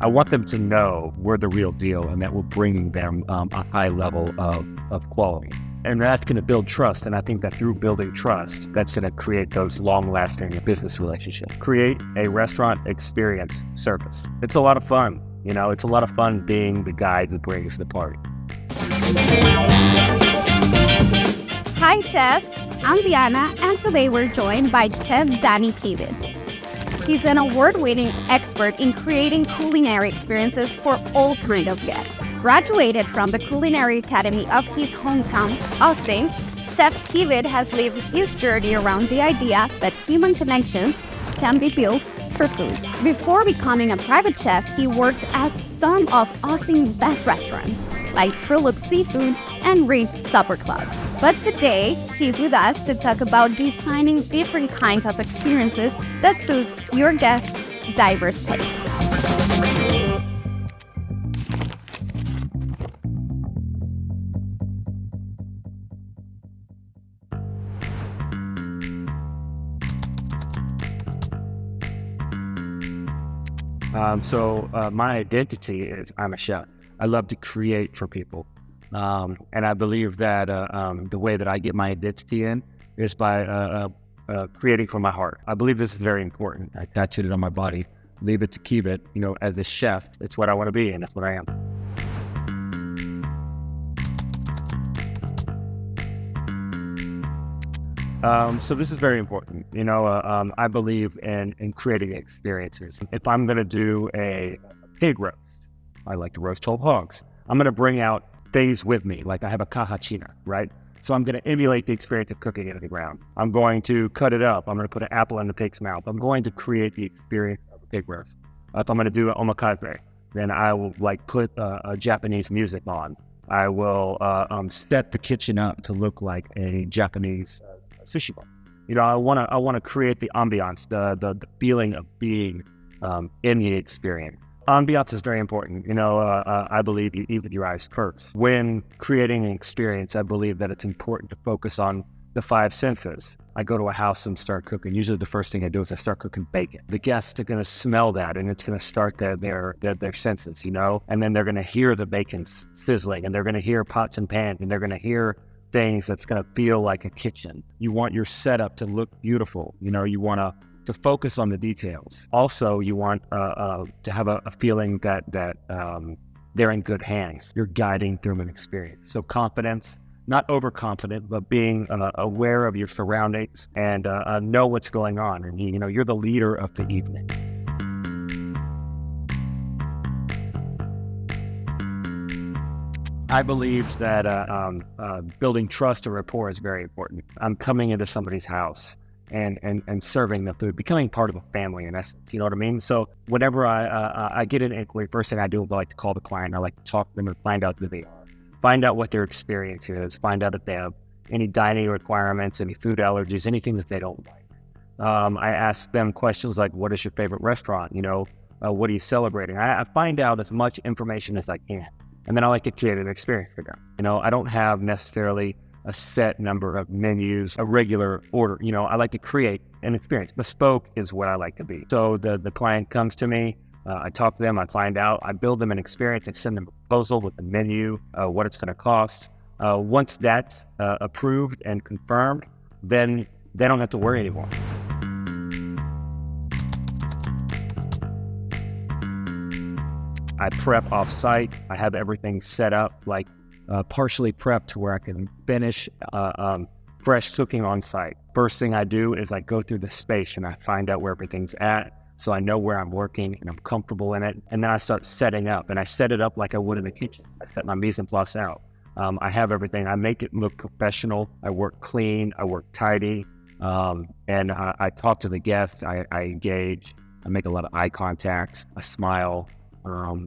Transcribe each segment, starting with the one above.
I want them to know we're the real deal and that we're bringing them a high level of quality. And that's going to build trust. And I think that through building trust, that's going to create those long-lasting business relationships. Create a restaurant experience service. It's a lot of fun. It's a lot of fun being the guy that brings the party. Hi, Chef. I'm Diana, and today we're joined by Chef Danny Kievit. He's an award-winning expert in creating culinary experiences for all kinds of guests. Graduated from the Culinary Academy of his hometown, Austin, Chef Kievit has lived his journey around the idea that human connections can be built for food. Before becoming a private chef, he worked at some of Austin's best restaurants, like Trilux Seafood and Reed's Supper Club. But today, he's with us to talk about designing different kinds of experiences that suits your guests' diverse tastes. My identity is I'm a chef. I love to create for people. And I believe that the way that I get my identity in is by creating from my heart. I believe this is very important. I tattooed it on my body. Leave it to Kievit. As a chef, it's what I want to be, and that's what I am. So this is very important. I believe in creating experiences. If I'm going to do a pig roast, I like to roast whole hogs. I'm going to bring out things with me, like I have a cajachina, right? So I'm going to emulate the experience of cooking it in the ground. I'm going to cut it up. I'm going to put an apple in the pig's mouth. I'm going to create the experience of a pig roast. If I'm going to do an omakase, then I will put a Japanese music on. I will set the kitchen up to look like a Japanese sushi bar. I want to create the ambiance, the feeling of being in the experience. Ambiance is very important. I believe you eat with your eyes first. When creating an experience, I believe that it's important to focus on the five senses. I go to a house and start cooking. Usually the first thing I do is I start cooking bacon. The guests are going to smell that, and it's going to start their senses, and then they're going to hear the bacon sizzling, and they're going to hear pots and pans, and they're going to hear things that's going to feel like a kitchen. You want your setup to look beautiful. You want to focus on the details. Also, you want to have a feeling that they're in good hands. You're guiding through an experience. So confidence, not overconfident, but being aware of your surroundings and know what's going on. And you're the leader of the evening. I believe that building trust and rapport is very important. I'm coming into somebody's house and serving the food, becoming part of a family in essence, you know what I mean? So whenever I get an inquiry, first thing I do is I like to call the client. I like to talk to them and find out who they are, find out what their experience is, find out if they have any dining requirements, any food allergies, anything that they don't like. I ask them questions like, what is your favorite restaurant? What are you celebrating? I find out as much information as I can. And then I like to create an experience for them. I don't have necessarily a set number of menus, a regular order. I like to create an experience. Bespoke is what I like to be. So the client comes to me, I talk to them, I find out, I build them an experience and send them a proposal with the menu, what it's going to cost. Once that's approved and confirmed, then they don't have to worry anymore. I prep off-site. I have everything set up, partially prepped to where I can finish fresh cooking on-site. First thing I do is I go through the space and I find out where everything's at, so I know where I'm working and I'm comfortable in it. And then I start setting up, and I set it up like I would in the kitchen. I set my mise en place out. I have everything. I make it look professional. I work clean. I work tidy. And I talk to the guests. I engage. I make a lot of eye contact. I smile.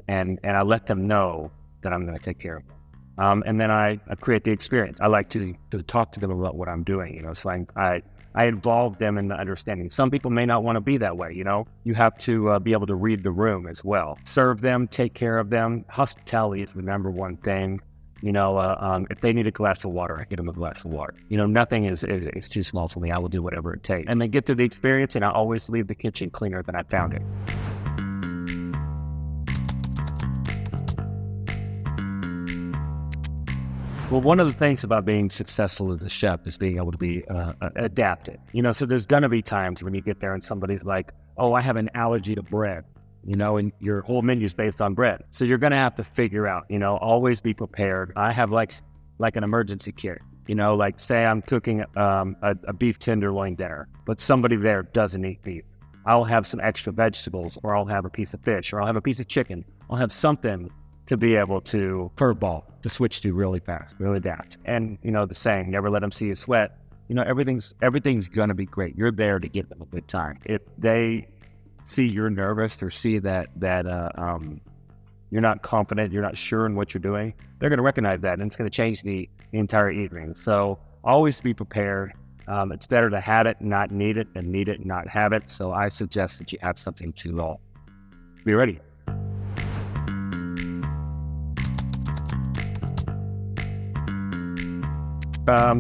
And I let them know that I'm going to take care of them. And then I create the experience. I like to talk to them about what I'm doing, so I involve them in the understanding. Some people may not want to be that way, You have to be able to read the room as well. Serve them, take care of them. Hospitality is the number one thing. If they need a glass of water, I get them a glass of water. Nothing is too small for me. I will do whatever it takes. And they get through the experience, and I always leave the kitchen cleaner than I found it. Well, one of the things about being successful as a chef is being able to be adapted. So there's going to be times when you get there and somebody's like, oh, I have an allergy to bread, and your whole menu is based on bread. So you're going to have to figure out, always be prepared. I have like an emergency kit, like say I'm cooking a beef tenderloin dinner, but somebody there doesn't eat beef. I'll have some extra vegetables, or I'll have a piece of fish, or I'll have a piece of chicken. I'll have something to be able to curveball, to switch to really fast, really adapt. And, the saying, never let them see you sweat. Everything's going to be great. You're there to give them a good time. If they see you're nervous or see that you're not confident, you're not sure in what you're doing, they're going to recognize that, and it's going to change the entire evening. So always be prepared. It's better to have it, not need it, than need it, not have it. So I suggest that you have something to be ready.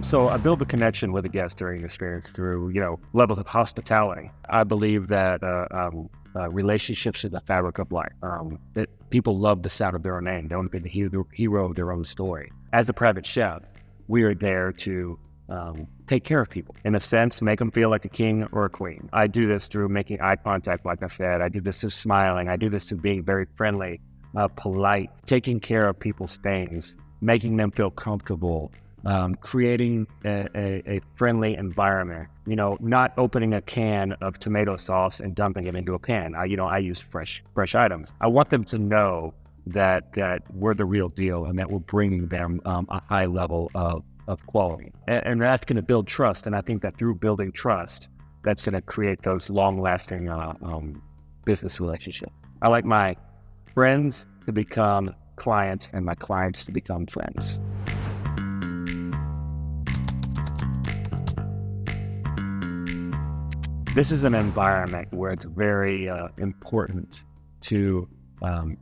So I build a connection with a guest during the experience through, levels of hospitality. I believe that relationships are the fabric of life. That people love the sound of their own name. They want to be the hero of their own story. As a private chef, we are there to take care of people. In a sense, make them feel like a king or a queen. I do this through making eye contact, like I said. I do this through smiling. I do this through being very friendly, polite, taking care of people's things, making them feel comfortable, creating a friendly environment, not opening a can of tomato sauce and dumping it into a pan. I use fresh items. I want them to know that we're the real deal and that we're bringing them a high level of quality. And that's going to build trust. And I think that through building trust, that's going to create those long-lasting business relationships. I like my friends to become clients and my clients to become friends. This is an environment where it's very important to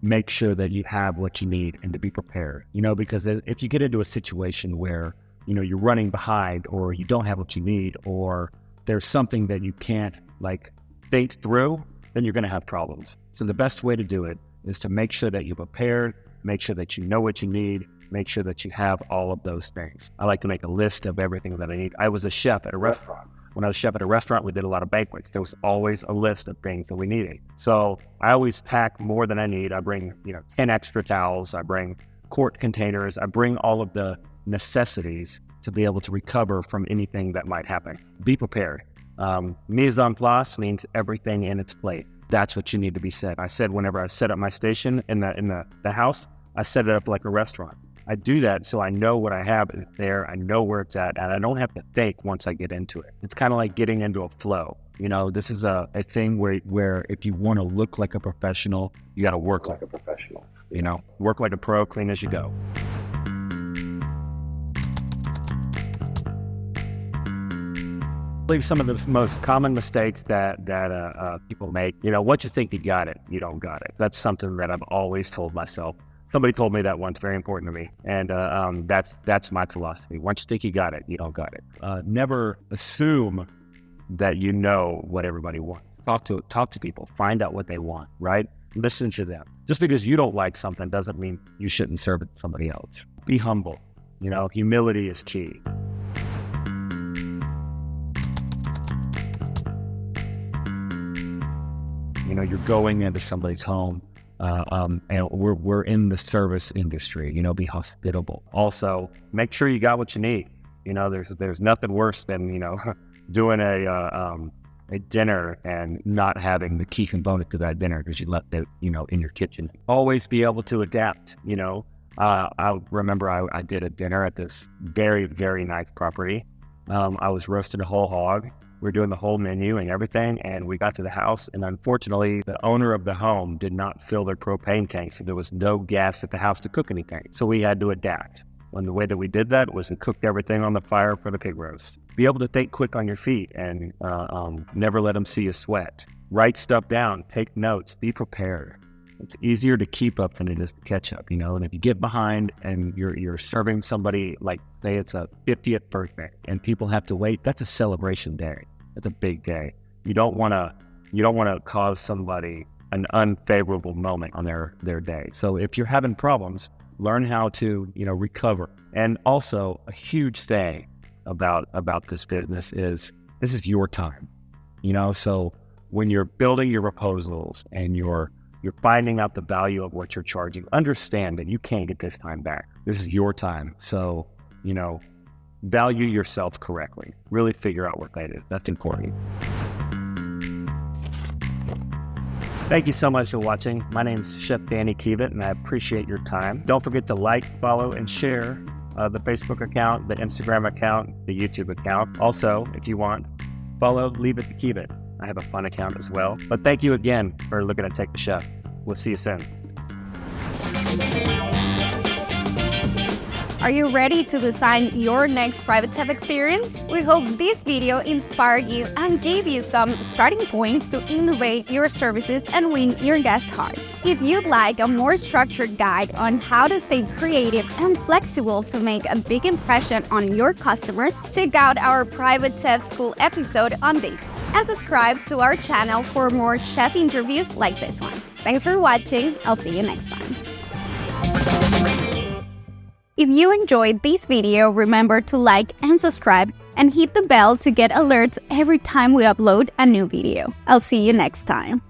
make sure that you have what you need and to be prepared, because if you get into a situation where, you're running behind or you don't have what you need or there's something that you can't think through, then you're going to have problems. So the best way to do it is to make sure that you're prepared, make sure that you know what you need, make sure that you have all of those things. I like to make a list of everything that I need. I was a chef at a restaurant. When I was a chef at a restaurant, we did a lot of banquets. There was always a list of things that we needed. So I always pack more than I need. I bring, 10 extra towels. I bring quart containers. I bring all of the necessities to be able to recover from anything that might happen. Be prepared. Mise en place means everything in its place. That's what you need to be set. I said whenever I set up my station in the house, I set it up like a restaurant. I do that so I know what I have is there, I know where it's at, and I don't have to think once I get into it. It's kind of like getting into a flow. This is a thing where if you want to look like a professional, you got to work like a professional. Work like a pro, clean as you go. I believe some of the most common mistakes that people make, once you think you got it, you don't got it. That's something that I've always told myself. Somebody told me that once, very important to me. And that's my philosophy. Once you think you got it, you don't got it. Never assume that you know what everybody wants. Talk to people, find out what they want, right? Listen to them. Just because you don't like something doesn't mean you shouldn't serve it to somebody else. Be humble. Humility is key. You're going into somebody's home. And we're in the service industry, be hospitable. Also, make sure you got what you need. There's nothing worse than, doing a dinner and not having the key component to that dinner because you left it, in your kitchen. Always be able to adapt, I remember I did a dinner at this very, very nice property. I was roasting a whole hog. We're doing the whole menu and everything, and we got to the house, and unfortunately, the owner of the home did not fill their propane tank, so there was no gas at the house to cook anything. So we had to adapt. And the way that we did that was we cooked everything on the fire for the pig roast. Be able to think quick on your feet and never let them see you sweat. Write stuff down, take notes, be prepared. It's easier to keep up than it is to catch up, And if you get behind and you're serving somebody, like say it's a 50th birthday and people have to wait, that's a celebration day. It's a big day. You don't want to cause somebody an unfavorable moment on their day. So if you're having problems, Learn how to, recover. And also a huge thing about this business is this is your time, so when you're building your proposals and you're finding out the value of what you're charging, understand that you can't get this time back. This is your time. So, value yourself correctly. Really figure out what that is. That's important. Thank you so much for watching. My name is Chef Danny Kievit, and I appreciate your time. Don't forget to like, follow, and share the Facebook account, the Instagram account, the YouTube account. Also, if you want, follow Leave It to Kievit. I have a fun account as well. But thank you again for looking at Take the Chef. We'll see you soon. Are you ready to design your next private chef experience? We hope this video inspired you and gave you some starting points to innovate your services and win your guest hearts. If you'd like a more structured guide on how to stay creative and flexible to make a big impression on your customers, check out our private chef school episode on this. And subscribe to our channel for more chef interviews like this one. Thanks for watching. I'll see you next time. If you enjoyed this video, remember to like and subscribe and hit the bell to get alerts every time we upload a new video. I'll see you next time.